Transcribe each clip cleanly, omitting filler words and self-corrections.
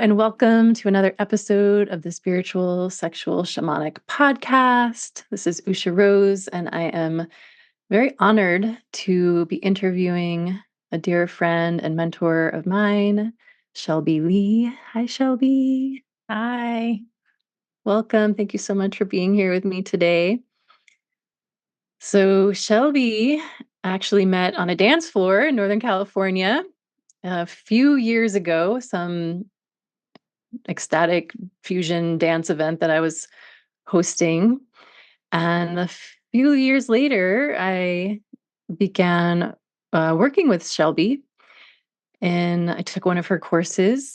and welcome to another episode of the Spiritual Sexual Shamanic Podcast. This is Usha Rose, and I am very honored to be interviewing a dear friend and mentor of mine, Shelby Leigh. Hi, Shelby. Hi. Welcome. Thank you so much for being here with me today. So, Shelby actually met on a dance floor in Northern California a few years ago, some ecstatic fusion dance event that I was hosting. And a few years later, I began working with Shelby. And I took one of her courses,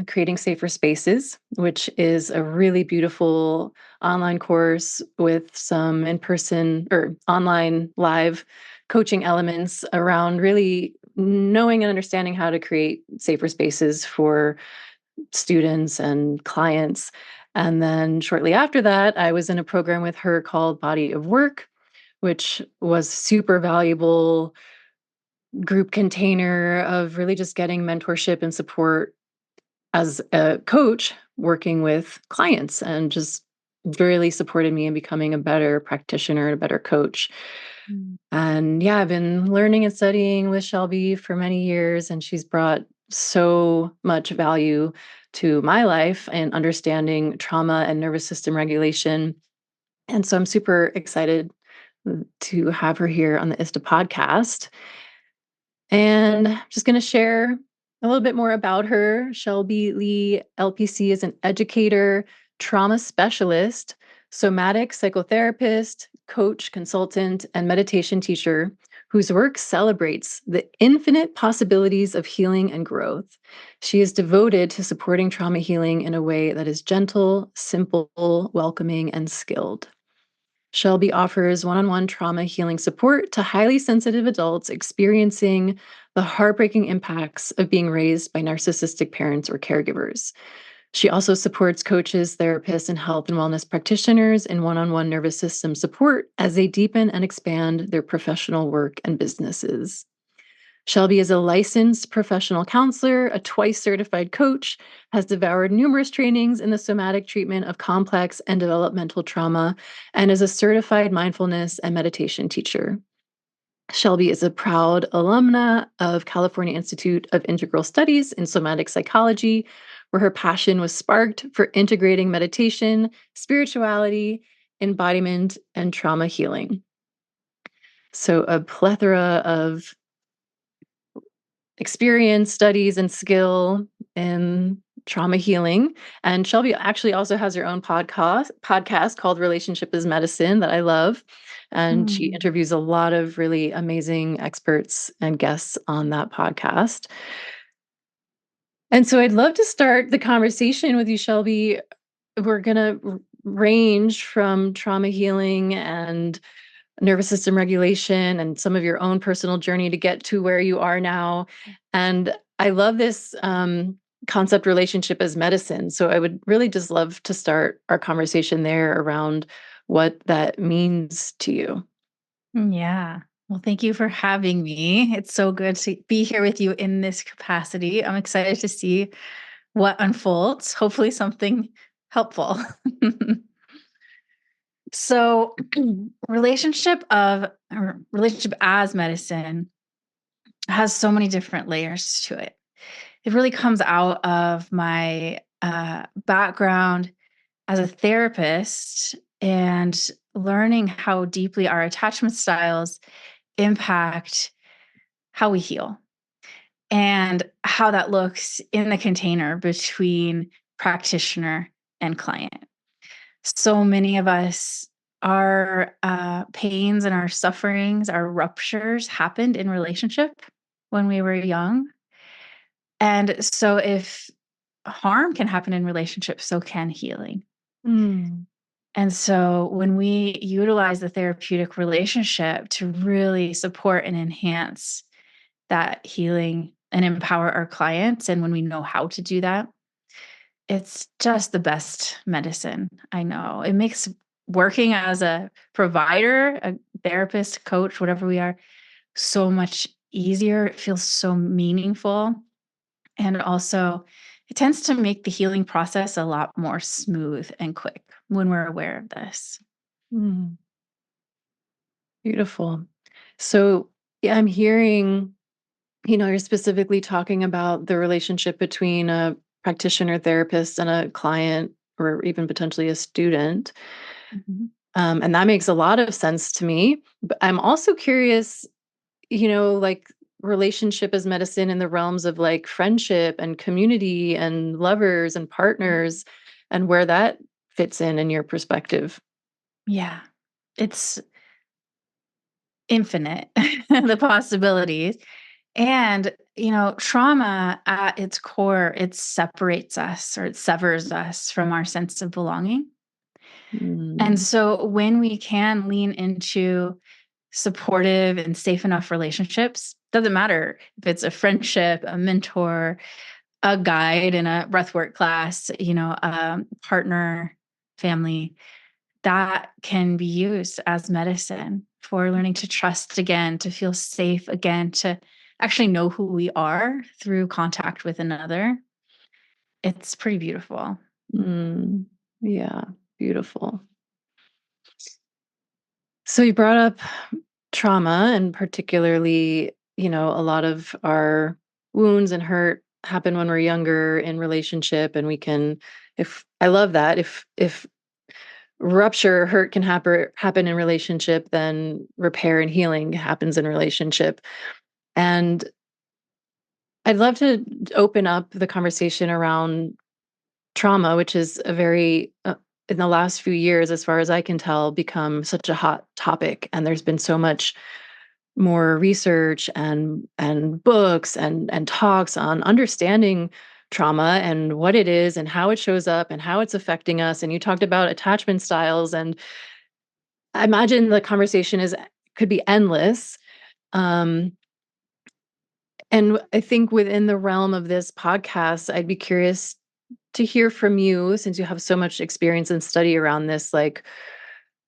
Creating Safer Spaces, which is a really beautiful online course with some in person or online live coaching elements around really knowing and understanding how to create safer spaces for students and clients. And then shortly after that, I was in a program with her called Body of Work, which was super valuable group container of really just getting mentorship and support as a coach working with clients, and just really supported me in becoming a better practitioner and a better coach. And yeah, I've been learning and studying with Shelby for many years, and she's brought so much value to my life and understanding trauma and nervous system regulation. And so I'm super excited to have her here on the ISTA podcast. And I'm just going to share a little bit more about her. Shelby Leigh, LPC, is an educator, trauma specialist, somatic psychotherapist, coach, consultant, and meditation teacher whose work celebrates the infinite possibilities of healing and growth. She is devoted to supporting trauma healing in a way that is gentle, simple, welcoming, and skilled. Shelby offers one-on-one trauma healing support to highly sensitive adults experiencing the heartbreaking impacts of being raised by narcissistic parents or caregivers. She also supports coaches, therapists, and health and wellness practitioners in one-on-one nervous system support as they deepen and expand their professional work and businesses. Shelby is a licensed professional counselor, a twice certified coach, has devoured numerous trainings in the somatic treatment of complex and developmental trauma, and is a certified mindfulness and meditation teacher. Shelby is a proud alumna of California Institute of Integral Studies in Somatic Psychology, where her passion was sparked for integrating meditation, spirituality, embodiment, and trauma healing. So a plethora of experience, studies, and skill in trauma healing. And Shelby actually also has her own podcast called Relationship is Medicine that I love. And she interviews a lot of really amazing experts and guests on that podcast. And so I'd love to start the conversation with you, Shelby. We're going to range from trauma healing and nervous system regulation and some of your own personal journey to get to where you are now. And I love this concept, relationship as medicine. So I would really just love to start our conversation there around what that means to you. Yeah. Well, thank you for having me. It's so good to be here with you in this capacity. I'm excited to see what unfolds, hopefully something helpful. So, relationship as medicine has so many different layers to it. It really comes out of my background as a therapist and learning how deeply our attachment styles impact how we heal and how that looks in the container between practitioner and client. So many of us, our pains and our sufferings, our ruptures happened in relationship when we were young. And so if harm can happen in relationships, so can healing. Mm. And so when we utilize the therapeutic relationship to really support and enhance that healing and empower our clients, and when we know how to do that, it's just the best medicine. I know it makes working as a provider, a therapist, coach, whatever we are, so much easier. It feels so meaningful. And also, it tends to make the healing process a lot more smooth and quick when we're aware of this. Mm, beautiful. So, yeah, I'm hearing, you're specifically talking about the relationship between a practitioner therapist and a client or even potentially a student. Mhm. And that makes a lot of sense to me. But I'm also curious, like relationship as medicine in the realms of like friendship and community and lovers and partners and where that fits in your perspective. Yeah. It's infinite, the possibilities. And, trauma at its core, it separates us or it severs us from our sense of belonging. And Mm, so when we can lean into supportive and safe enough relationships, doesn't matter if it's a friendship, a mentor, a guide in a breathwork class, partner, family, that can be used as medicine for learning to trust again, to feel safe again, to actually know who we are through contact with another. It's pretty beautiful. mm, yeah, beautiful. So you brought up trauma, and particularly, a lot of our wounds and hurt happen when we're younger in relationship, and we can, if I love that, if rupture hurt can happen in relationship, then repair and healing happens in relationship. And I'd love to open up the conversation around trauma, which is a very in the last few years, as far as I can tell, become such a hot topic. And there's been so much more research and books and talks on understanding trauma and what it is and how it shows up and how it's affecting us. And you talked about attachment styles, and I imagine the conversation is could be endless. Um, and I think within the realm of this podcast, I'd be curious to hear from you, since you have so much experience and study around this. Like,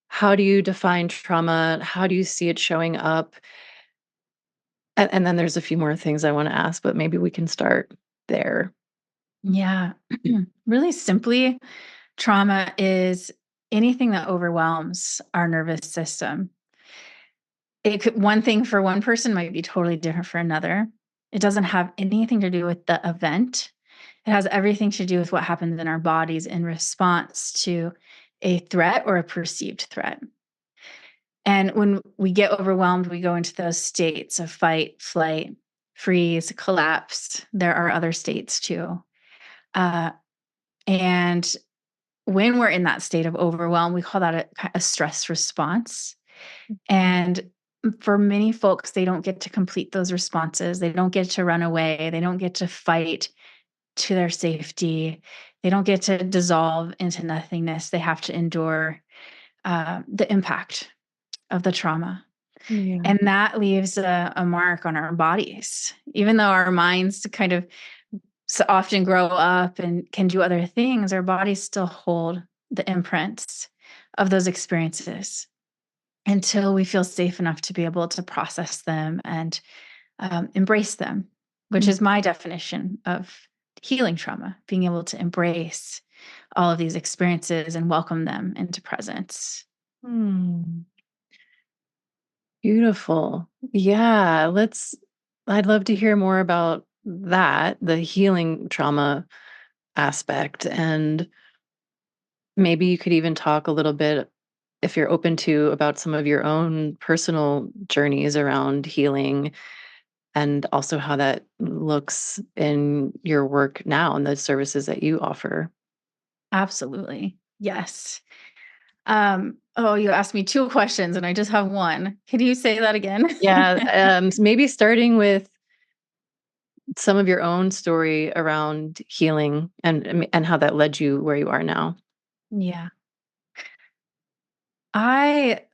how do you define trauma? How do you see it showing up? And then there's a few more things I want to ask, but maybe we can start there. Yeah. Really simply, trauma is anything that overwhelms our nervous system. It could one thing for one person might be totally different for another. It doesn't have anything to do with the event. It has everything to do with what happens in our bodies in response to a threat or a perceived threat. And when we get overwhelmed, we go into those states of fight, flight, freeze, collapse. There are other states too. Uh, and when we're in that state of overwhelm, we call that a stress response. And for many folks, they don't get to complete those responses. They don't get to run away. They don't get to fight to their safety. They don't get to dissolve into nothingness. They have to endure the impact of the trauma. Yeah. And that leaves a mark on our bodies. Even though our minds kind of often grow up and can do other things, our bodies still hold the imprints of those experiences until we feel safe enough to be able to process them and embrace them, which is my definition of healing trauma, being able to embrace all of these experiences and welcome them into presence. Mm, beautiful. Yeah, I'd love to hear more about that, the healing trauma aspect. And maybe you could even talk a little bit, if you're open to, about some of your own personal journeys around healing, and also how that looks in your work now and the services that you offer. Absolutely. Yes. Oh, you asked me two questions and I just have one. Can you say that again? Yeah, maybe starting with some of your own story around healing and how that led you where you are now. Yeah. I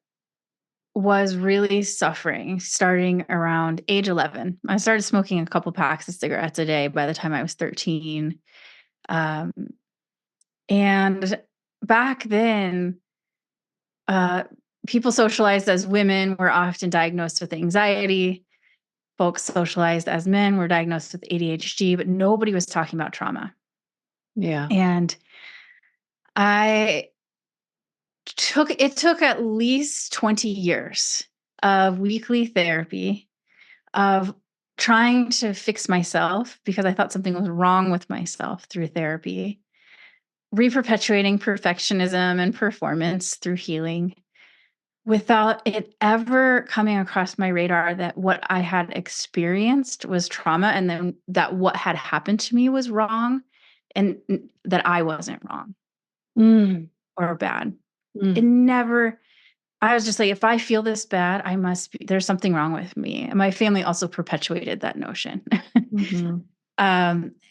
was really suffering starting around age 11. I started smoking a couple packs of cigarettes a day by the time I was 13. Um, and back then, uh, people socialized as women were often diagnosed with anxiety. Folks socialized as men were diagnosed with ADHD, but nobody was talking about trauma. Yeah. And I it took at least 20 years of weekly therapy, of trying to fix myself because I thought something was wrong with myself through therapy, reperpetuating perfectionism and performance through healing without it ever coming across my radar that what I had experienced was trauma, and then that what had happened to me was wrong, and that I wasn't wrong Mm, or bad. It mm, never I was just like, if I feel this bad, I must be there's something wrong with me. And my family also perpetuated that notion. mhm,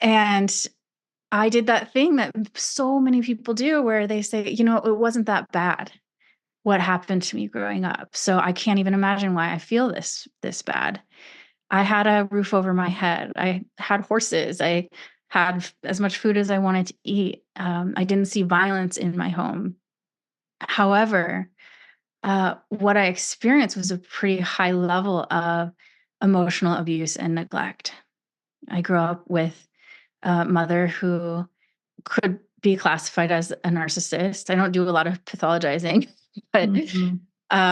And I did that thing that so many people do where they say, it wasn't that bad what happened to me growing up. So I can't even imagine why I feel this bad. I had a roof over my head. I had horses. I had as much food as I wanted to eat. I didn't see violence in my home. However, what I experienced was a pretty high level of emotional abuse and neglect. I grew up with a mother who could be classified as a narcissist. I don't do a lot of pathologizing, but mhm.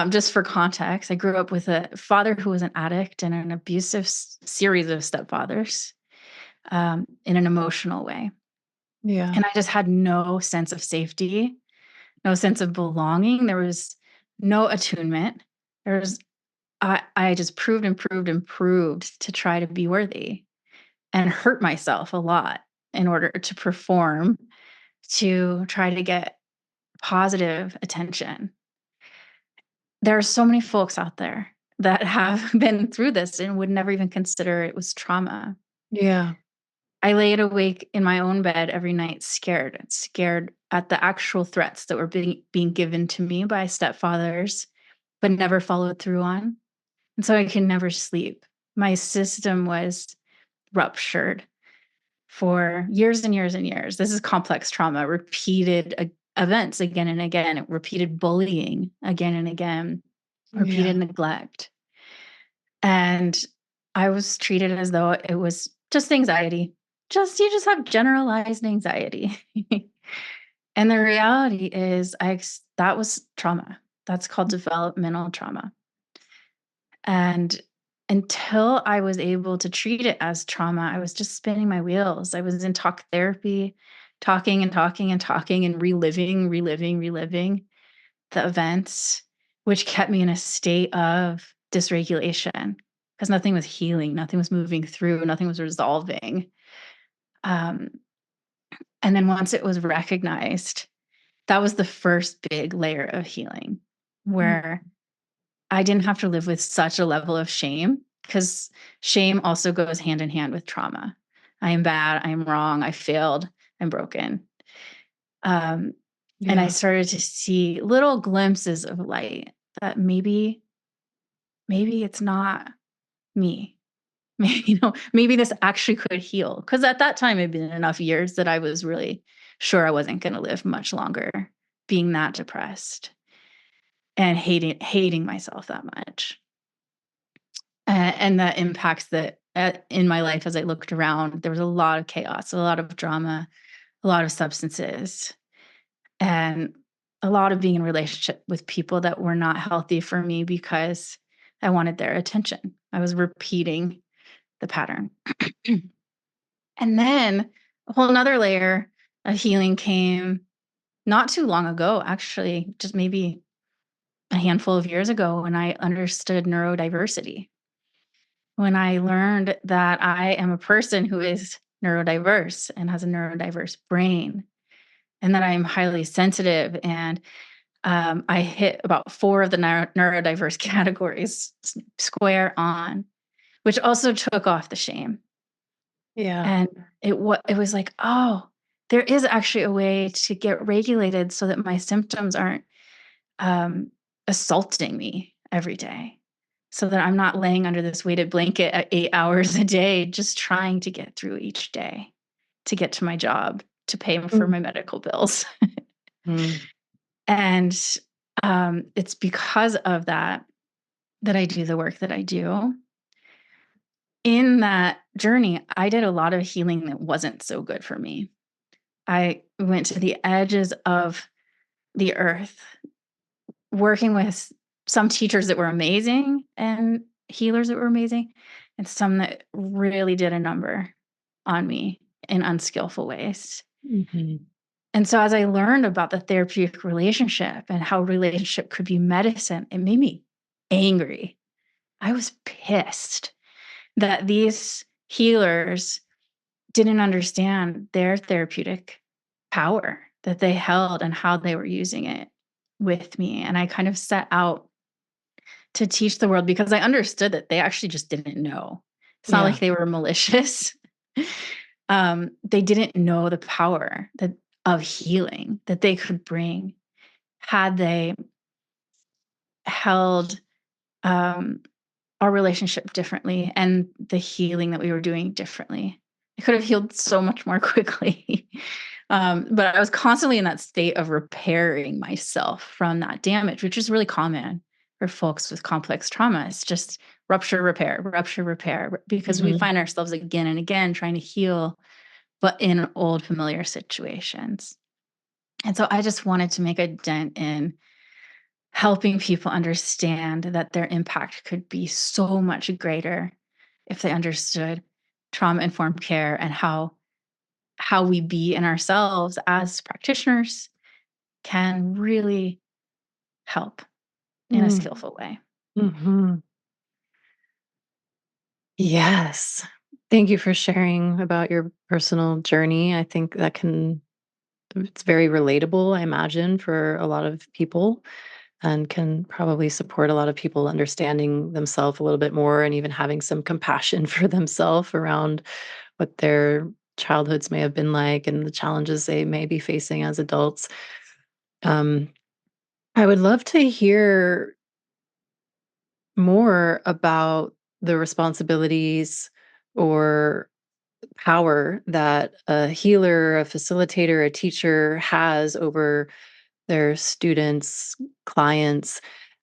just for context, I grew up with a father who was an addict and an abusive series of stepfathers, in an emotional way. Yeah. And I just had no sense of safety, no sense of belonging. There was no attunement. There was I just proved and proved and proved to try to be worthy and hurt myself a lot in order to perform, to try to get positive attention. There are so many folks out there that have been through this and would never even consider it was trauma. Yeah. I laid awake in my own bed every night scared at the actual threats that were being given to me by stepfathers, but never followed through on. And so I could never sleep. My system was ruptured for years and years and years. This is complex trauma, repeated events again and again, repeated bullying again and again, repeated Yeah. neglect. And I was treated as though it was just anxiety. You just have generalized anxiety. And the reality is that was trauma. That's called developmental trauma. And until I was able to treat it as trauma, I was just spinning my wheels. I was in talk therapy, talking and talking and talking and reliving the events, which kept me in a state of dysregulation because nothing was healing, nothing was moving through, nothing was resolving. Um, and then once it was recognized, that was the first big layer of healing Mm, where I didn't have to live with such a level of shame because shame also goes hand in hand with trauma. I am bad. I am wrong. I failed. I'm broken. Um, and I yeah. started to see little glimpses of light that maybe it's not me. Maybe, maybe this actually could heal. Because at that time, it'd been enough years that I was really sure I wasn't going to live much longer being that depressed and hating myself that much. And the impacts that in my life as I looked around, there was a lot of chaos, a lot of drama, a lot of substances, and a lot of being in relationship with people that were not healthy for me because I wanted their attention. I was repeating the pattern. And then a whole another layer of healing came not too long ago, actually, just maybe a handful of years ago when I understood neurodiversity. When I learned that I am a person who is neurodiverse and has a neurodiverse brain, and that I'm highly sensitive, and I hit about 4 of the neurodiverse categories square on, which also took off the shame. Yeah. And it was like, "Oh, there is actually a way to get regulated so that my symptoms aren't, um, assaulting me every day, so that I'm not laying under this weighted blanket at 8 hours a day just trying to get through each day, to get to my job, to pay for Mm, my medical bills." mm, And, it's because of that, that I do the work that I do. In that journey, I did a lot of healing that wasn't so good for me. I went to the edges of the earth, working with some teachers that were amazing and healers that were amazing, and some that really did a number on me in unskillful ways. Mhm. And so as I learned about the therapeutic relationship and how relationship could be medicine, it made me angry. I was pissed that these healers didn't understand their therapeutic power that they held and how they were using it with me. And I kind of set out to teach the world because I understood that they actually just didn't know. It's not Yeah. like they were malicious. They didn't know the power that of healing that they could bring had they held um, our relationship differently and the healing that we were doing differently. I could have healed so much more quickly. But I was constantly in that state of repairing myself from that damage, which is really common for folks with complex trauma. It's just rupture, repair, because we Mhm. find ourselves again and again trying to heal, but in old familiar situations. And so I just wanted to make a dent in helping people understand that their impact could be so much greater if they understood trauma informed care and how we be in ourselves as practitioners can really help in a Mm. skillful way. Mhm. Yes. Thank you for sharing about your personal journey. I think that can it's very relatable, I imagine, for a lot of people and can probably support a lot of people understanding themselves a little bit more and even having some compassion for themselves around what their childhoods may have been like and the challenges they may be facing as adults. Um, I would love to hear more about the responsibilities or power that a healer, a facilitator, a teacher has over their students, clients,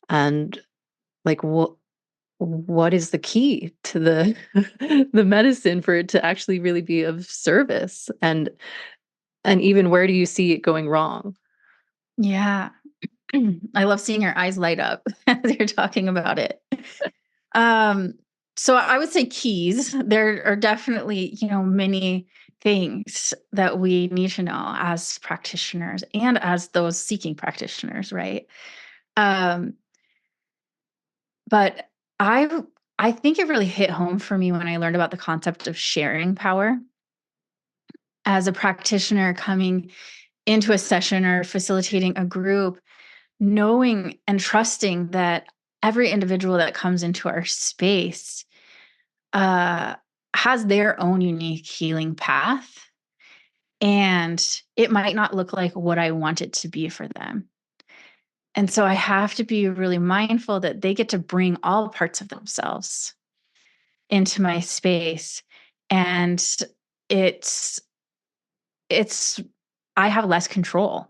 and like what is the key to the the medicine for it to actually really be of service and even where do you see it going wrong? Yeah. I love seeing your eyes light up as you're talking about it. Um, so I would say keys. There are definitely, many things that we need to know as practitioners and as those seeking practitioners, right? Um, but I think it really hit home for me when I learned about the concept of sharing power as a practitioner coming into a session or facilitating a group, knowing and trusting that every individual that comes into our space uh, has their own unique healing path. And it might not look like what I want it to be for them. And so I have to be really mindful that they get to bring all parts of themselves into my space. And it's, it's, I have less control.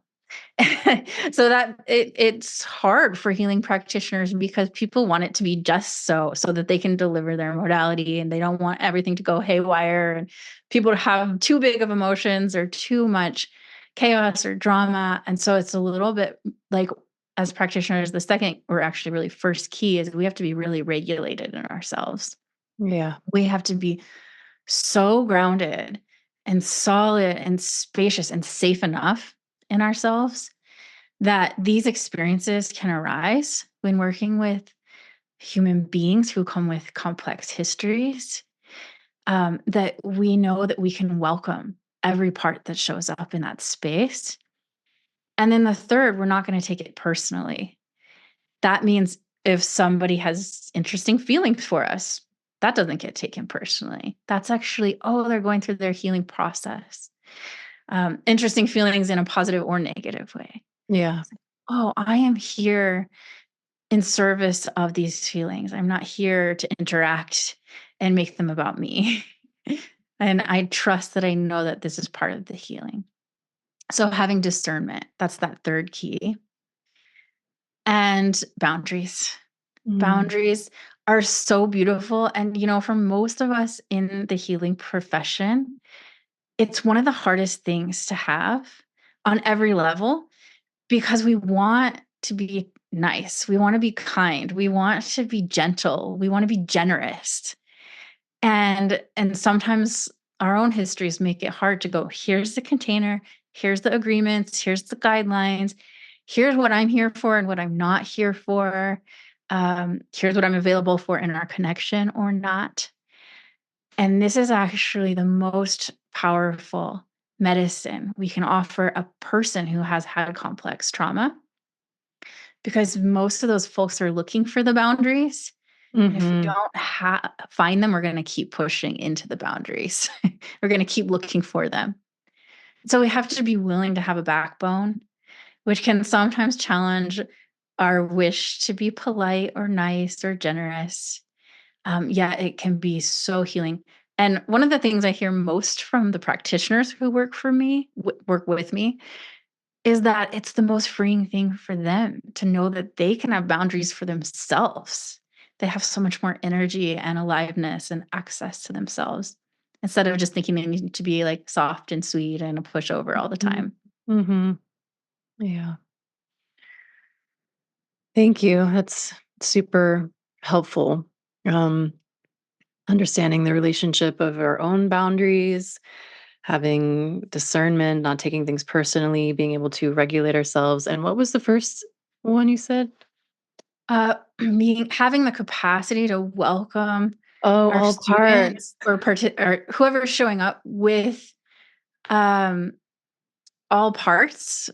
So that it's hard for healing practitioners because people want it to be just so that they can deliver their modality, and they don't want everything to go haywire and people to have too big of emotions or too much chaos or drama. And so it's a little bit like, as practitioners, the second or actually really first key is we have to be really regulated in ourselves. Yeah. We have to be so grounded and solid and spacious and safe enough in ourselves that these experiences can arise when working with human beings who come with complex histories, that we know that we can welcome every part that shows up in that space. And then the third, we're not going to take it personally. That means if somebody has interesting feelings for us, that doesn't get taken personally. That's actually, oh, they're going through their healing process. Interesting feelings in a positive or negative way. Yeah. Oh, I am here in service of these feelings. I'm not here to interact and make them about me. And I trust that I know that this is part of the healing. So having discernment, that's that third key. And boundaries. Mm. Boundaries are so beautiful. And, for most of us in the healing profession, it's one of the hardest things to have on every level because we want to be nice. We want to be kind. We want to be gentle. We want to be generous. And sometimes our own histories make it hard to go, here's the container, here's the agreements, here's the guidelines, here's what I'm here for and what I'm not here for. Here's what I'm available for in our connection or not. And this is actually the most powerful medicine we can offer a person who has had complex trauma, because most of those folks are looking for the boundaries. And if we Mhm. don't find them, we're going to keep pushing into the boundaries. We're going to keep looking for them. So we have to be willing to have a backbone, which can sometimes challenge our wish to be polite or nice or generous. Yeah, it can be so healing. And one of the things I hear most from the practitioners who work for me, work with me, is that it's the most freeing thing for them to know that they can have boundaries for themselves. They have so much more energy and aliveness and access to themselves instead of just thinking they need to be like soft and sweet and a pushover all the Mhm. time. Mhm. Yeah. Thank you. That's super helpful. Um, Understanding the relationship of our own boundaries, having discernment, not taking things personally, being able to regulate ourselves. And what was the first one you said? Being having the capacity to welcome Oh, our all student parts. or whoever is showing up with um, all parts,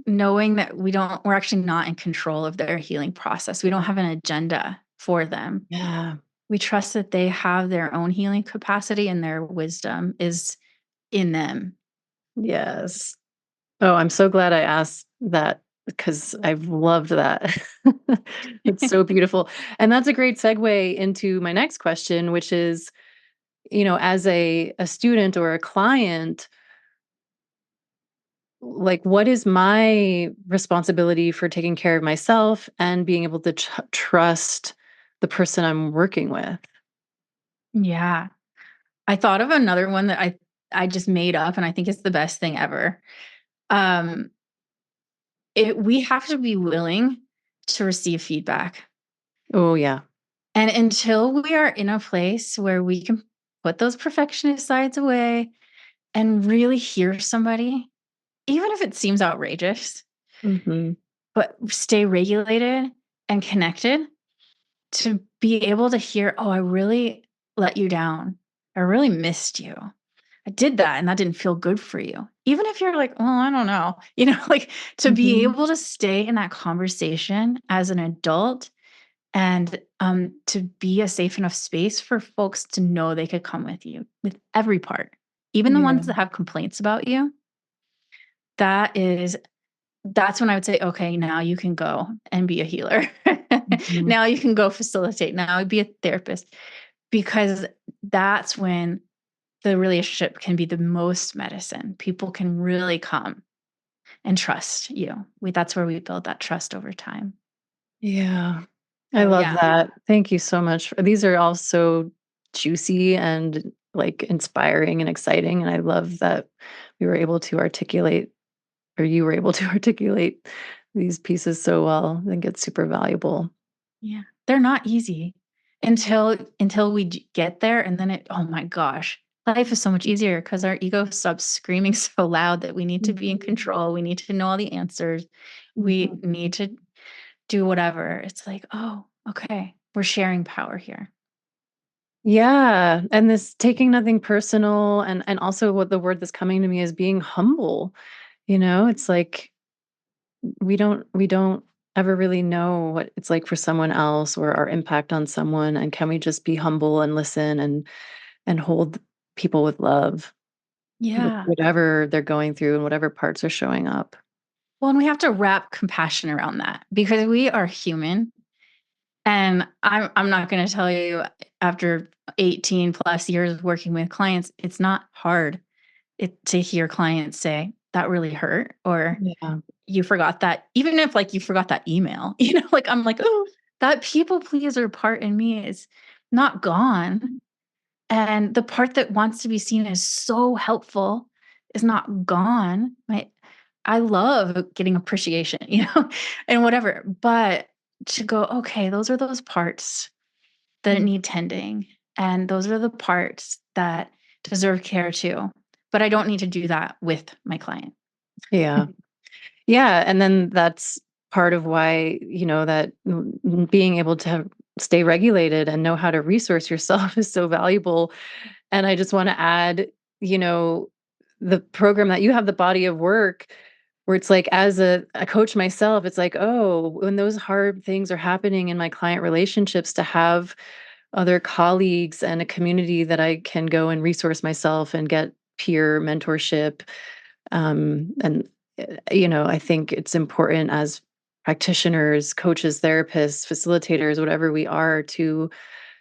knowing that we're actually not in control of their healing process. We don't have an agenda for them. Yeah. We trust that they have their own healing capacity and their wisdom is in them. Yes. Oh, I'm so glad I asked that because I've loved that. It's so beautiful. And that's a great segue into my next question, which is, as a student or a client, like what is my responsibility for taking care of myself and being able to trust the person I'm working with? Yeah. I thought of another one that I just made up and I think it's the best thing ever. Um we have to be willing to receive feedback. Oh, yeah. And until we are in a place where we can put those perfectionist sides away and really hear somebody, even if it seems outrageous, Mhm. but stay regulated and connected to be able to hear, oh, I really let you down. I really missed you. I did that and that didn't feel good for you. Even if you're like, oh, I don't know, like to be Mhm. able to stay in that conversation as an adult and to be a safe enough space for folks to know they could come with you with every part, even the Yeah. ones that have complaints about you. That is That's when I would say, "Okay, now you can go and be a healer. Mhm. Now you can go facilitate. Now be a therapist." Because that's when the relationship can be the most medicine. People can really come and trust you. That's where we build that trust over time. Yeah. I So, love yeah. that. Thank you so much. These are all so juicy and like inspiring and exciting. And I love that we were able to articulate, or you were able to articulate these pieces so well. I think it's super valuable. Yeah. They're not easy until we get there, and then oh my gosh, life is so much easier because our ego stops screaming so loud that we need to be in Mhm. control. We need to know all the answers. We Mhm. need to do whatever. It's like, "Oh, okay. We're sharing power here." Yeah. And this taking nothing personal, and also what the word that's coming to me is being humble. It's like we don't ever really know what it's like for someone else or our impact on someone, and can we just be humble and listen and hold people with love with Yeah. whatever they're going through and whatever parts are showing up. Well, and we have to wrap compassion around that because we are human. And I'm not gonna tell you after 18 plus years working with clients, it's not hard to hear clients say, "That really hurt," or Yeah. "You forgot that," even if, like, you forgot that email, I'm like, "Oh, that people pleaser part in me is not gone." And the part that wants to be seen as so helpful is not gone. I love getting appreciation, and whatever. But to go, okay, those are those parts that Mm. need tending. And those are the parts that deserve care too. But I don't need to do that with my client. Yeah. Yeah, and then that's part of why, that being able to stay regulated and know how to resource yourself is so valuable. And I just want to add, you know, the program that you have, the body of work, where it's like, as a coach myself, it's like, oh, when those hard things are happening in my client relationships, to have other colleagues and a community that I can go and resource myself and get peer mentorship. And, I think it's important as practitioners, coaches, therapists, facilitators, whatever we are, to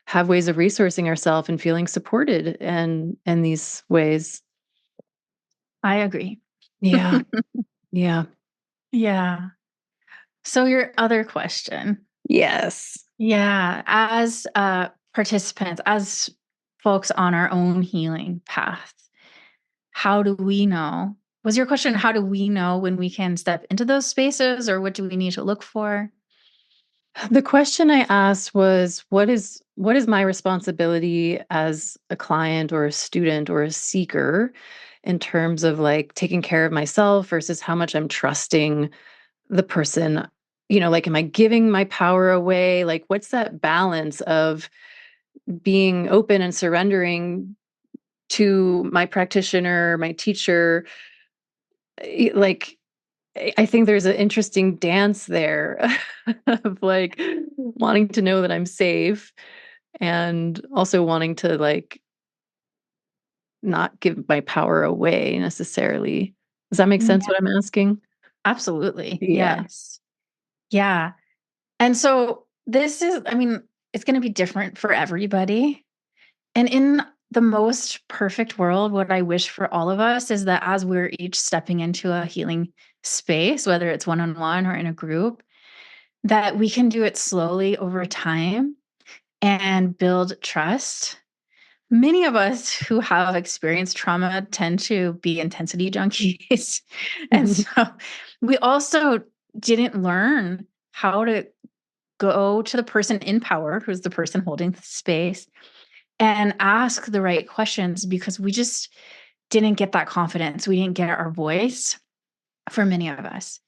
have ways of resourcing ourselves and feeling supported and in these ways. I agree. Yeah. Yeah. Yeah. So your other question. Yes. Yeah, as participants, as folks on our own healing path, how do we know? Was your question, how do we know when we can step into those spaces, or what do we need to look for? The question I asked was, what is my responsibility as a client or a student or a seeker, in terms of like taking care of myself versus how much I'm trusting the person? Like, am I giving my power away? Like, what's that balance of being open and surrendering to my practitioner, my teacher? Like, I think there's an interesting dance there of like wanting to know that I'm safe and also wanting to like not give my power away necessarily. Does that make sense Yeah, what I'm asking? absolutely. Yeah. Yes. Yeah. And so this is, I mean, it's going to be different for everybody. And in the most perfect world, what I wish for all of us is that as we're each stepping into a healing space, whether it's one on one or in a group, that we can do it slowly over time and build trust. Many of us who have experienced trauma tend to be intensity junkies. And so we also didn't learn how to go to the person in power, who's the person holding the space, and ask the right questions because we just didn't get that confidence. We didn't get our voice for many of us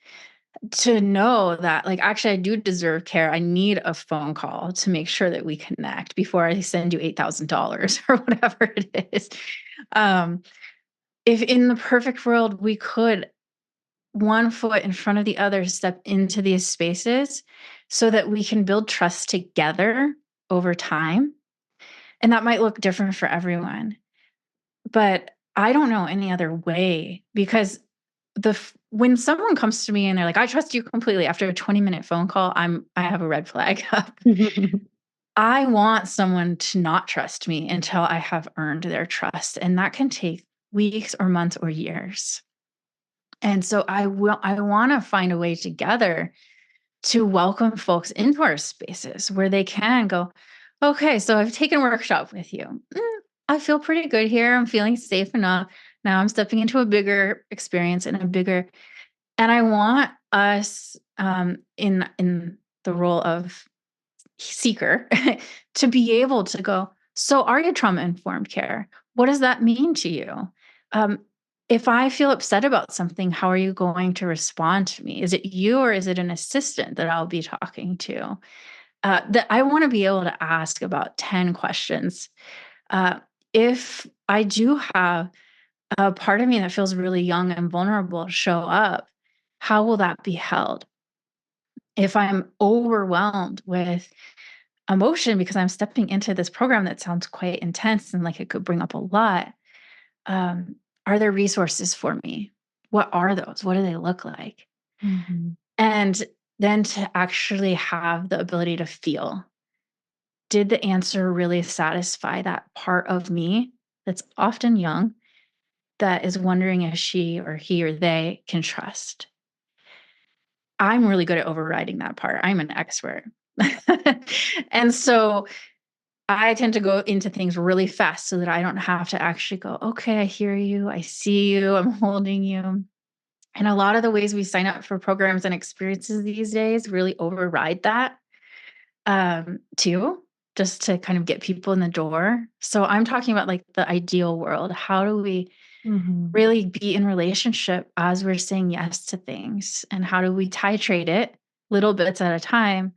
to know that, like, actually, I do deserve care. I need a phone call to make sure that we connect before I send you $8,000 or whatever it is. Um, if in the perfect world we could, one foot in front of the other, step into these spaces so that we can build trust together over time. And that might look different for everyone. But I don't know any other way because when someone comes to me and they're like, "I trust you completely," after a 20-minute phone call, I have a red flag up. I want someone to not trust me until I have earned their trust, and that can take weeks or months or years. And so I wanna find a way together to welcome folks into our spaces where they can go, "Okay, so I've taken a workshop with you. I feel pretty good here. I'm feeling safe enough. Now I'm stepping into a bigger experience and a bigger." And I want us, in the role of seeker, to be able to go, "So are you trauma informed care? What does that mean to you? Um, if I feel upset about something, how are you going to respond to me? Is it you or is it an assistant that I'll be talking to?" That I want to be able to ask about 10 questions. If I do have a part of me that feels really young and vulnerable show up, how will that be held? If I'm overwhelmed with emotion because I'm stepping into this program that sounds quite intense and like it could bring up a lot, um, are there resources for me? What are those? What do they look like? Mhm. And then to actually have the ability to feel, did the answer really satisfy that part of me that's often young that is wondering if she or he or they can trust? I'm really good at overriding that part. I'm an expert. And so I tend to go into things really fast so that I don't have to actually go, okay, I hear you. I see you. I'm holding you. And a lot of the ways we sign up for programs and experiences these days really override that too, just to kind of get people in the door. So I'm talking about like the ideal world. How do we Mhm. really be in relationship as we're saying yes to things? And how do we titrate it little bits at a time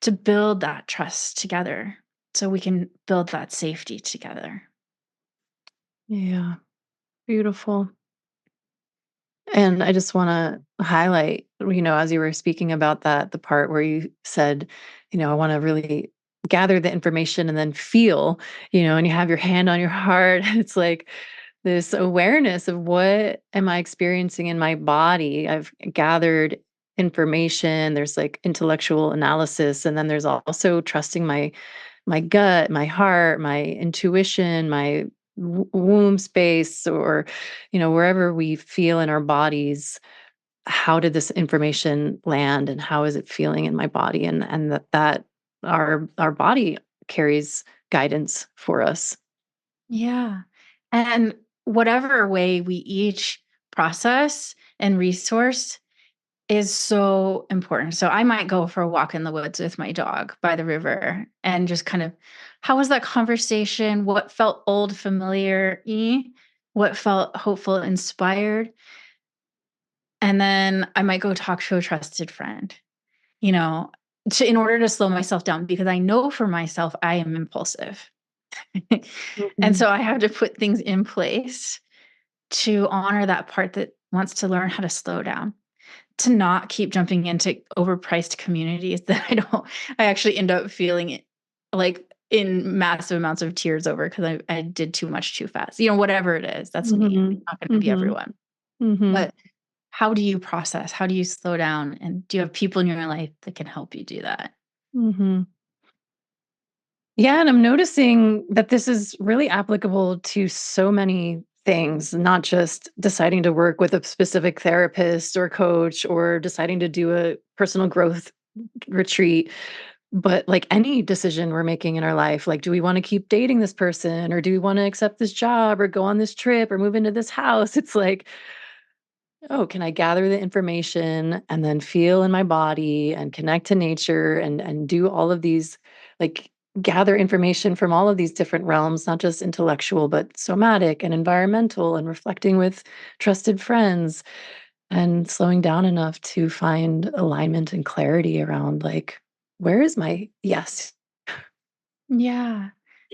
to build that trust together so we can build that safety together? Yeah, beautiful. And I just wanna highlight, as you were speaking about that, the part where you said, I wanna really gather the information and then feel, and you have your hand on your heart. It's like this awareness of what am I experiencing in my body. I've gathered information, there's like intellectual analysis, and then there's also trusting my gut, my heart, my intuition, my womb space, or wherever we feel in our bodies. How did this information land, and how is it feeling in my body? And that our body carries guidance for us. Yeah. And whatever way we each process and resource is so important. So I might go for a walk in the woods with my dog by the river and just kind of, how was that conversation? What felt old, familiar? What felt hopeful, inspired? And then I might go talk to a trusted friend, you know, in order to slow myself down because I know for myself I am impulsive. And Mhm. so I have to put things in place to honor that part that wants to learn how to slow down, to not keep jumping into overpriced communities that I actually end up feeling it like in massive amounts of tears over because I did too much too fast. Whatever it is, that's me. Mhm. It's not going to be Mhm. everyone. Mhm. But how do you process? How do you slow down? And do you have people in your life that can help you do that? Mhm. Yeah, and I'm noticing that this is really applicable to so many things, not just deciding to work with a specific therapist or coach or deciding to do a personal growth retreat, but like any decision we're making in our life. Like, do we want to keep dating this person, or do we want to accept this job or go on this trip or move into this house? It's like, oh, can I gather the information and then feel in my body and connect to nature and do all of these, like, gather information from all of these different realms, not just intellectual, but somatic and environmental, and reflecting with trusted friends, and slowing down enough to find alignment and clarity around, like, where is my yes? Yeah.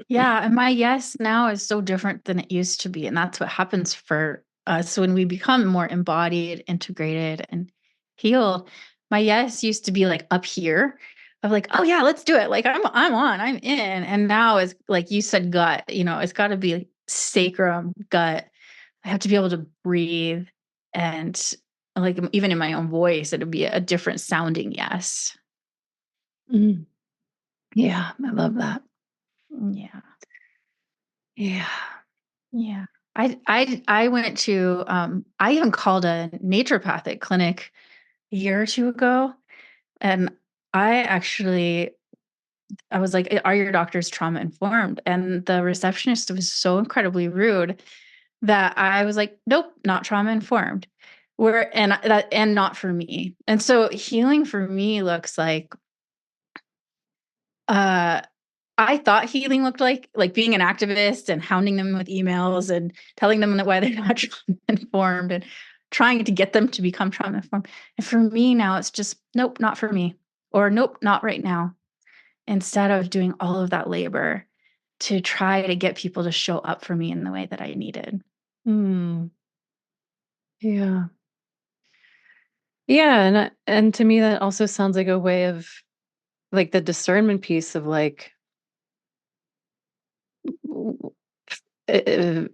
Yeah, and my yes now is so different than it used to be, and that's what happens for us when we become more embodied, integrated, and healed. My yes used to be, like, up here of, like, "Oh, yeah, let's do it." Like, I'm on, I'm in, and now it's like you said, gut, it's gotta be like, sacrum, gut. I have to be able to breathe and, like, even in my own voice, it'll be a different sounding yes. Mm, yeah, I love that. Yeah. Yeah. Yeah. I went to, I even called a naturopathic clinic a year or 2 ago, and I was like, "Are your doctors trauma informed?" And the receptionist was so incredibly rude that I was like, "Nope, not trauma informed." And not for me. And so healing for me looks uh I thought healing looked like being an activist and hounding them with emails and telling them that why they're not trauma informed and trying to get them to become trauma informed. And for me now, it's just nope, not for me, or nope, not right now. Instead of doing all of that labor to try to get people to show up for me in the way that I needed. Mm, yeah. Yeah, and to me, that also sounds like a way of, like, the discernment piece of, like, w uh,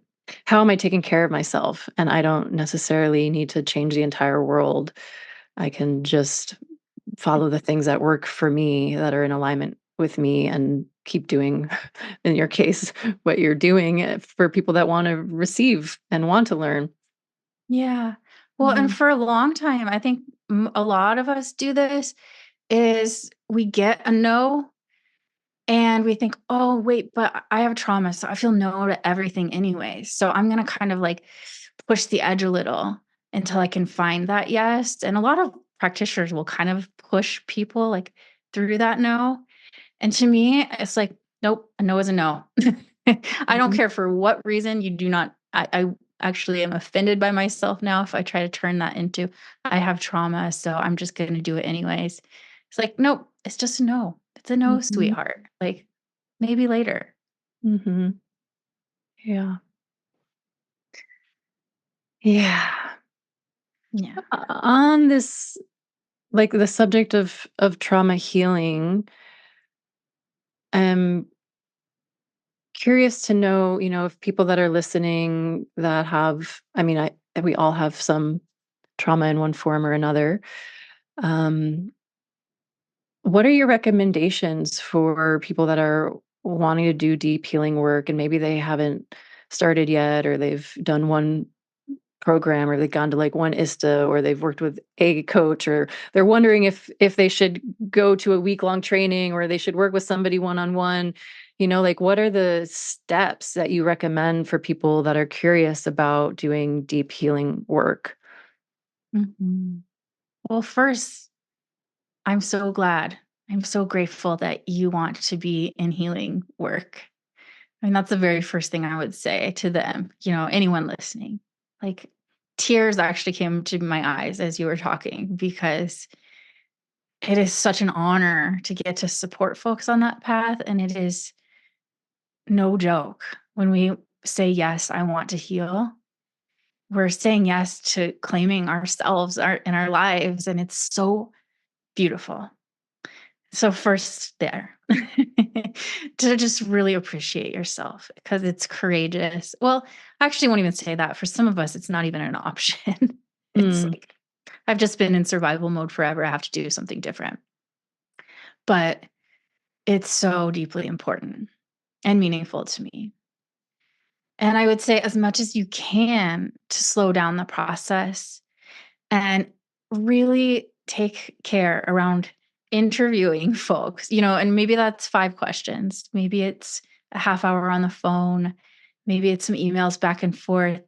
how am I taking care of myself? And I don't necessarily need to change the entire world. I can just follow the things that work for me, that are in alignment with me, and keep doing, in your case, what you're doing, for people that wanna receive and want to learn. Yeah. Well, and Mhm. for a long time, I think a lot of us do this is we get a no. And we think, oh, wait, but I have trauma, so I feel no to everything anyway. So I'm going to kind of like push the edge a little until I can find that yes. And a lot of practitioners will kind of push people like through that no. And to me, it's like, nope, a no is a no. I don't Mhm. care for what reason you do not. I actually am offended by myself now if I try to turn that into I have trauma, so I'm just going to do it anyways. It's like, nope, it's just a no. It's a no, Mhm. sweetheart. Like maybe later. Mhm. Yeah. Yeah. Yeah. On this, like, the subject of trauma healing, I'm curious to know, if people that are listening that have, I mean, we all have some trauma in one form or another. Um, what are your recommendations for people that are wanting to do deep healing work and maybe they haven't started yet, or they've done one program, or they've gone to like one ISTA, or they've worked with a coach, or they're wondering if they should go to a week-long training, or they should work with somebody one-on-one. Like, what are the steps that you recommend for people that are curious about doing deep healing work? Mhm. Well, first, I'm so glad. I'm so grateful that you want to be in healing work. I mean, that's the very first thing I would say to them, anyone listening. Like tears actually came to my eyes as you were talking because it is such an honor to get to support folks on that path. And it is no joke when we say, yes, I want to heal. We're saying yes to claiming ourselves in our lives. And it's so beautiful. So first there, to just really appreciate yourself because it's courageous. Well, I actually won't even say that. For some of us, it's not even an option. It's Mm, like, I've just been in survival mode forever. I have to do something different. But it's so deeply important and meaningful to me. And I would say as much as you can to slow down the process and really take care around interviewing folks, and maybe that's 5 questions. Maybe it's a half hour on the phone. Maybe it's some emails back and forth.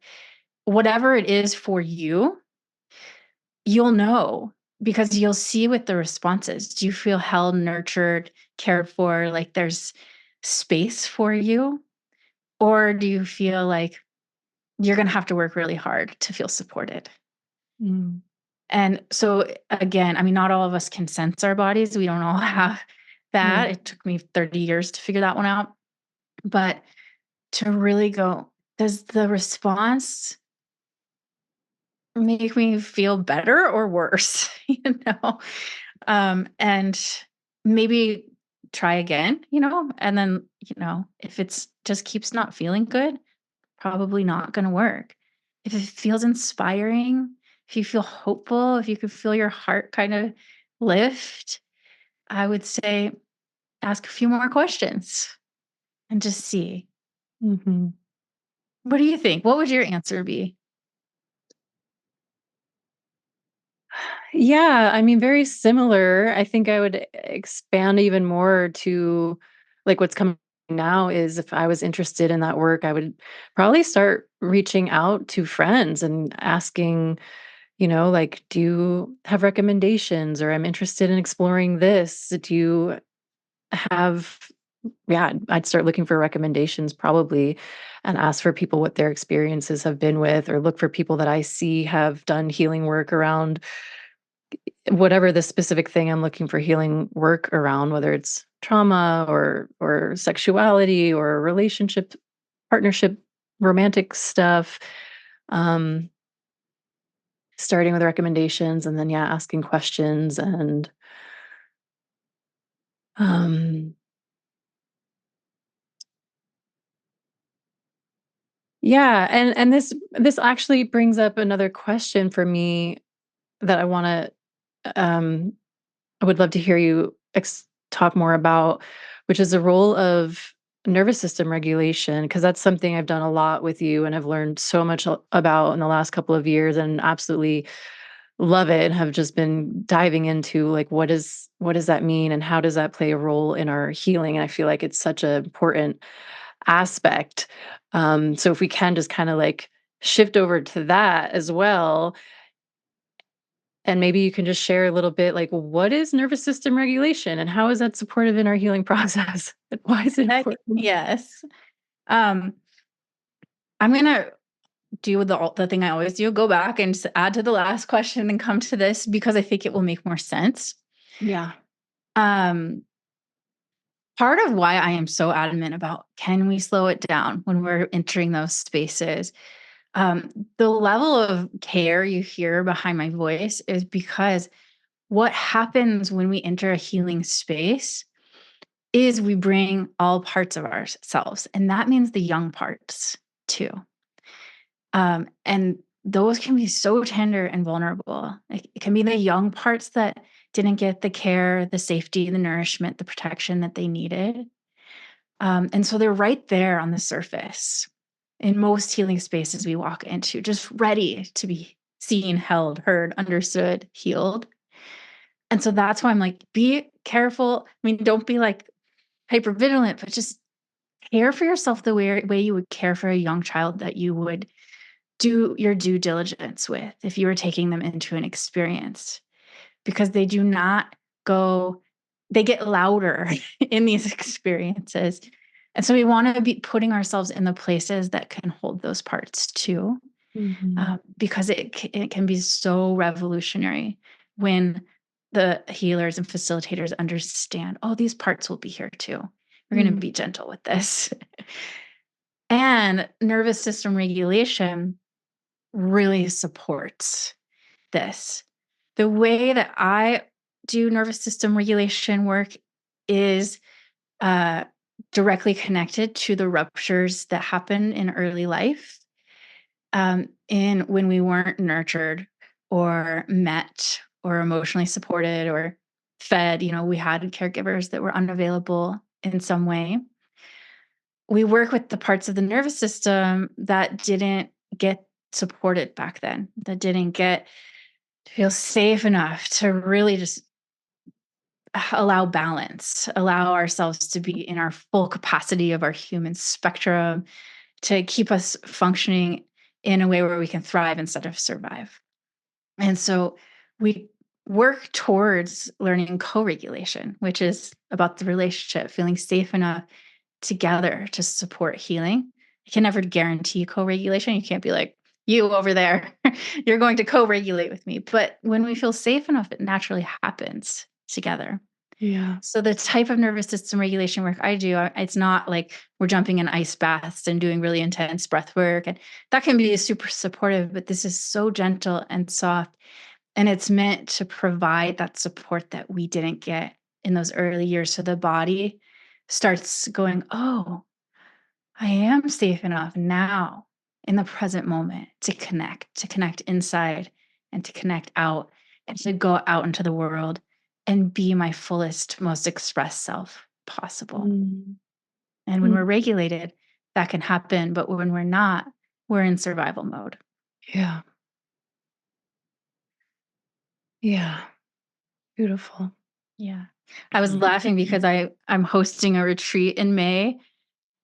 Whatever it is for you, you'll know because you'll see with the responses. Do you feel held, nurtured, cared for, like there's space for you? Or do you feel like you're going to have to work really hard to feel supported? mm, And so again, I mean, not all of us can sense our bodies. We don't all have that. mm, It took me 30 years to figure that one out. But to really go, does the response make me feel better or worse? And maybe try again, and then, if it's just keeps not feeling good, probably not going to work. If it feels inspiring, if you feel hopeful, if you could feel your heart kind of lift, I would say ask a few more questions and just see. mhm. What do you think? What would your answer be? Yeah, I mean, very similar. I think I would expand even more to, like, what's coming now is, if I was interested in that work, I would probably start reaching out to friends and asking, like, do you have recommendations, or I'm interested in exploring this. Do you have, yeah, I'd start looking for recommendations probably, and ask for people what their experiences have been with, or look for people that I see have done healing work around whatever the specific thing I'm looking for healing work around, whether it's trauma or sexuality or relationship, partnership, romantic stuff. Um, Starting with recommendations, and then, yeah, asking questions, and um yeah, and this actually brings up another question for me that um I would love to hear you talk more about, which is the role of nervous system regulation, because that's something I've done a lot with you and have learned so much about in the last couple of years, and absolutely love it, and have just been diving into, like, what does that mean and how does that play a role in our healing? And I feel like it's such an important aspect. So if we can just kind of like shift over to that as well, and maybe you can just share a little bit like what is nervous system regulation and how is that supportive in our healing process? And why is it Heck important? yes. Um, I'm gonna do the thing I always do, go back and just add to the last question and come to this because I think it will make more sense. Yeah. Um, Part of why I am so adamant about can we slow it down when we're entering those spaces, the level of care you hear behind my voice is because what happens when we enter a healing space is we bring all parts of ourselves, and that means the young parts too. And those can be so tender and vulnerable. It can be the young parts that didn't get the care, the safety, the nourishment, the protection that they needed. And so they're right there on the surface in most healing spaces we walk into, just ready to be seen, held, heard, understood, healed. And so that's why I'm like, be careful. I mean, don't be like hyper vigilant, but just care for yourself the way you would care for a young child that you would do your due diligence with if you were taking them into an experience, because they do not go, they get louder in these experiences. And so we want to be putting ourselves in the places that can hold those parts too, Mhm. because it can be so revolutionary when the healers and facilitators understand, oh, these parts will be here too. We're going to Mm. be gentle with this. And nervous system regulation really supports this. The way that I do nervous system regulation work is uh, directly connected to the ruptures that happen in early life, in when we weren't nurtured or met or emotionally supported or fed. You know, we had caregivers that were unavailable in some way. We work with the parts of the nervous system that didn't get supported back then, that didn't get to feel safe enough to really just allow balance, allow ourselves to be in our full capacity of our human spectrum, to keep us functioning in a way where we can thrive instead of survive. And so we work towards learning co regulation, which is about the relationship, feeling safe enough together to support healing. You can never guarantee co regulation. You can't be like, you over there, you're going to co regulate with me. But when we feel safe enough, it naturally happens together. Yeah. So the type of nervous system regulation work I do, it's not like we're jumping in ice baths and doing really intense breath work. And that can be super supportive, but this is so gentle and soft. And it's meant to provide that support that we didn't get in those early years. So the body starts going, oh, I am safe enough now in the present moment to connect inside and to connect out and to go out into the world and be my fullest, most expressed self possible. Mm. And when Mm. we're regulated, that can happen. But when we're not, we're in survival mode. Yeah. Yeah. Beautiful. Yeah. I was laughing because I'm hosting a retreat in May.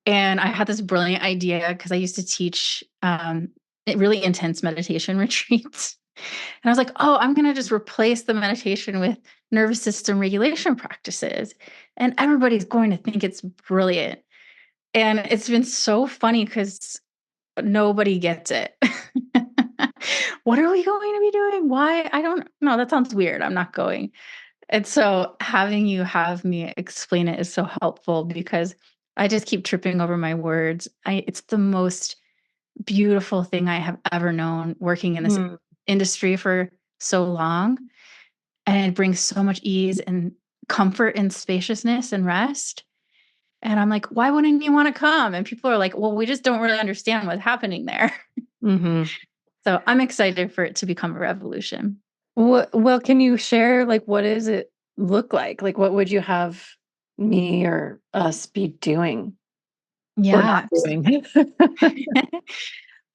And I had this brilliant idea because I used to teach really intense meditation retreats. And I was like, oh, I'm going to just replace the meditation with nervous system regulation practices. And everybody's going to think it's brilliant. And it's been so funny because nobody gets it. What are we going to be doing? Why? I don't know. That sounds weird. I'm not going. And so having you have me explain it is so helpful because I just keep tripping over my words. It's the most beautiful thing I have ever known working in this Mm. industry for so long. And it brings so much ease and comfort and spaciousness and rest. And I'm like, why wouldn't you want to come? And people are like, well, we just don't really understand what's happening there. Mhm. So I'm excited for it to become a revolution. Well, can you share, like, what does it look like? Like, what would you have me or us be doing or not Yeah. doing?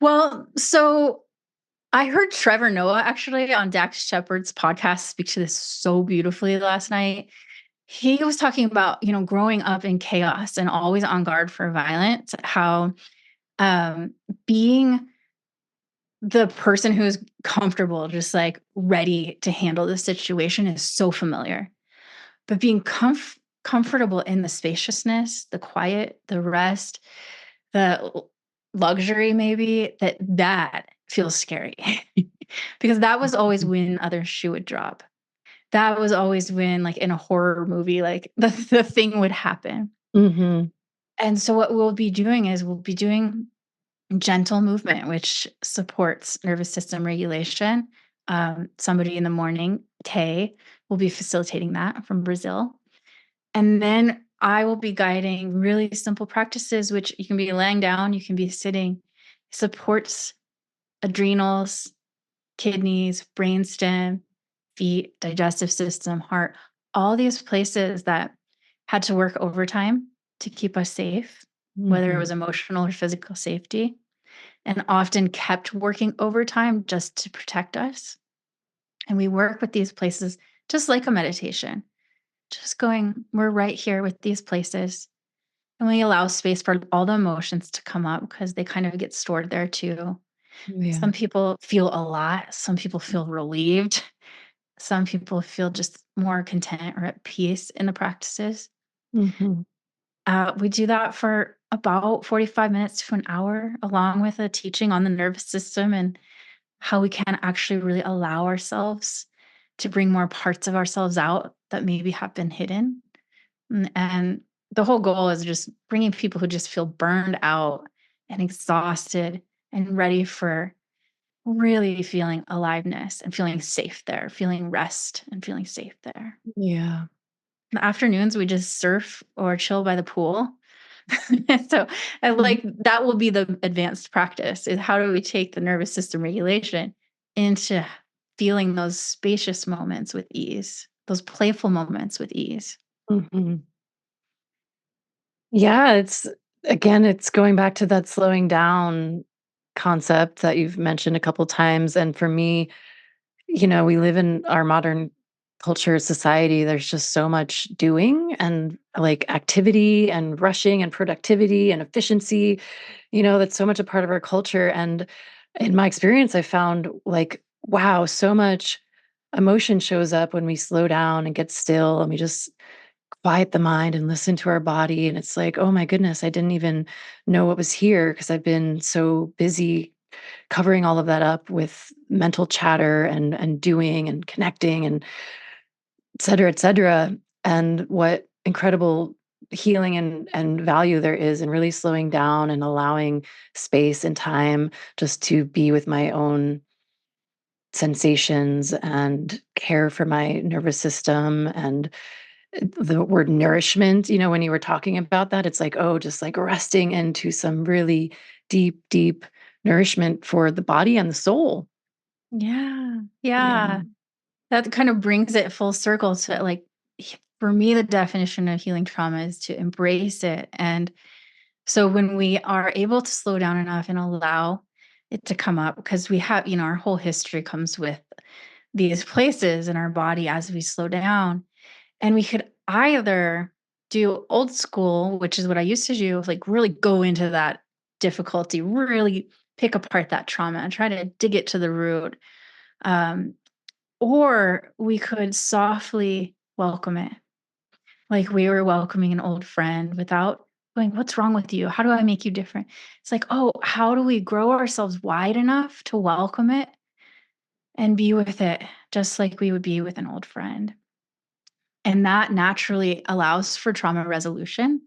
Well, so I heard Trevor Noah actually on Dax Shepard's podcast speak to this so beautifully last night. He was talking about, growing up in chaos and always on guard for violence, how um, being the person who's comfortable, just like ready to handle the situation is so familiar. But being comfortable in the spaciousness, the quiet, the rest, the luxury, maybe that feels scary because that was always when other shoe would drop. That was always when, like in a horror movie, like the thing would happen. Mhm. And so what we'll be doing is we'll be doing gentle movement, which supports nervous system regulation. Somebody in the morning, Tay, will be facilitating that from Brazil. And then I will be guiding really simple practices, which you can be laying down, you can be sitting, supports adrenals, kidneys, brainstem, feet, digestive system, heart, all these places that had to work overtime to keep us safe, whether it Mhm. was emotional or physical safety, and often kept working overtime just to protect us. And we work with these places just like a meditation, just going, we're right here with these places. And we allow space for all the emotions to come up because they kind of get stored there too. Yeah. Some people feel a lot, some people feel relieved, some people feel just more content or at peace in the practices. Mhm. We do that for about 45 minutes to an hour, along with a teaching on the nervous system and how we can actually really allow ourselves to bring more parts of ourselves out that maybe have been hidden. And the whole goal is just bringing people who just feel burned out and exhausted and ready for really feeling aliveness and feeling safe there, feeling rest and feeling safe there. Yeah. In the afternoons, we just surf or chill by the pool. So I Mhm. like that will be the advanced practice is how do we take the nervous system regulation into feeling those spacious moments with ease, those playful moments with ease. Mhm. Yeah, it's going back to that slowing down concept that you've mentioned a couple times, and for me, we live in our modern culture, society, there's just so much doing and, like, activity and rushing and productivity and efficiency, that's so much a part of our culture, and in my experience, I found, like, wow, so much emotion shows up when we slow down and get still, and we just quiet the mind and listen to our body, and it's like, "Oh my goodness, I didn't even know what was here because 'cause I've been so busy covering all of that up with mental chatter and doing and connecting and et cetera, and what incredible healing and value there is in really slowing down and allowing space and time just to be with my own sensations and care for my nervous system and the word nourishment, when you were talking about that, it's like, oh, just like resting into some really deep, deep nourishment for the body and the soul. Yeah. Yeah. Yeah. That kind of brings it full circle to like, for me, the definition of healing trauma is to embrace it. And so when we are able to slow down enough and allow it to come up, because we have, our whole history comes with these places in our body as we slow down. And we could either do old school, which is what I used to do, like really go into that difficulty, really pick apart that trauma and try to dig it to the root. Um, or we could softly welcome it, like we were welcoming an old friend without going, "What's wrong with you? How do I make you different?" It's like, "Oh, how do we grow ourselves wide enough to welcome it and be with it just like we would be with an old friend?" And that naturally allows for trauma resolution.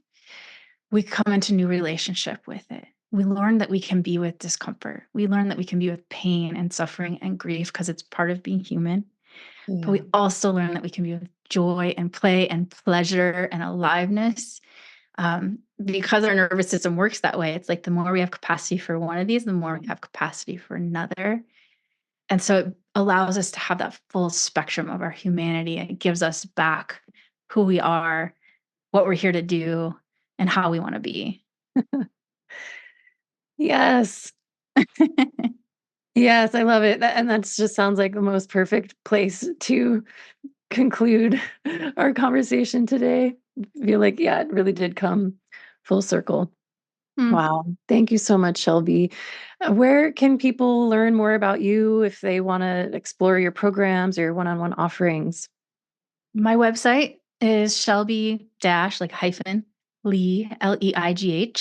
We come into new relationship with it. We learn that we can be with discomfort. We learn that we can be with pain and suffering and grief because it's part of being human. But we Yeah. also learn that we can be with joy and play and pleasure and aliveness. Because our nervous system works that way, it's like the more we have capacity for one of these, the more we have capacity for another. And so it allows us to have that full spectrum of our humanity. And it gives us back who we are, what we're here to do, and how we want to be. Yes. Yes, I love it. And that's just sounds like the most perfect place to conclude our conversation today. I feel like, yeah, it really did come full circle. Mm. Wow. Thank you so much, Shelby. Where can people learn more about you if they want to explore your programs or your one on one offerings? My website is Shelby dash like hyphen Leigh Leigh.com.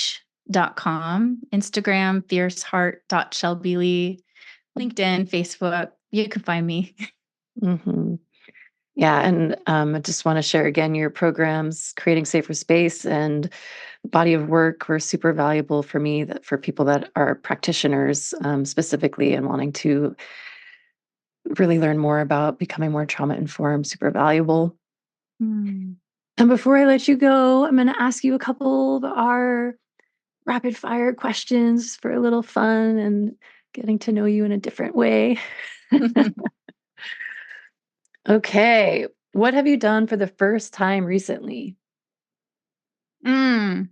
Instagram fierceheart.shelbylee. LinkedIn, Facebook. You can find me. Hmm. Yeah. And I just want to share again your programs, Creating Safer Space and Body of Work were super valuable for me, that for people that are practitioners specifically and wanting to really learn more about becoming more trauma informed, super valuable. Mm. And before I let you go, I'm going to ask you a couple of our rapid fire questions for a little fun and getting to know you in a different way. Okay. What have you done for the first time recently? Mm.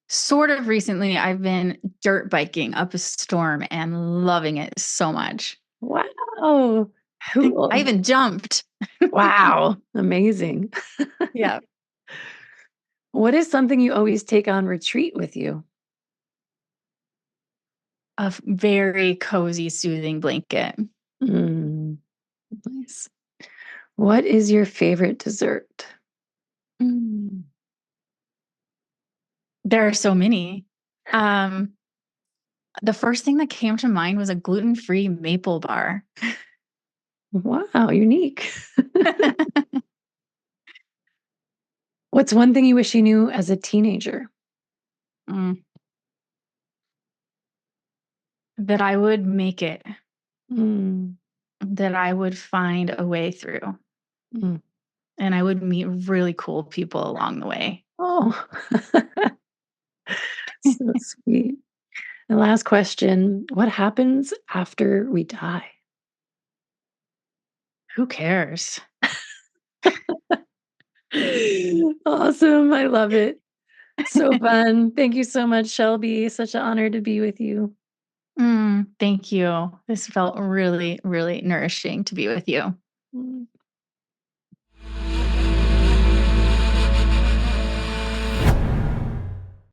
Sort of recently, I've been dirt biking up a storm and loving it so much. Wow. I Cool. even jumped. Wow. Amazing. Yeah. What is something you always take on retreat with you? A very cozy, soothing blanket. Mm, nice. What is your favorite dessert? Mm. There are so many. Um, the first thing that came to mind was a gluten-free maple bar. Wow, unique. What's one thing you wish you knew as a teenager? Mm. That I would make it, Mm, that I would find a way through, mm. and I would meet really cool people along the way. Oh, so sweet. The last question, what happens after we die? Who cares? Awesome. I love it. So fun. Thank you so much, Shelby. Such an honor to be with you. Thank you. This felt really, really nourishing to be with you. Mm.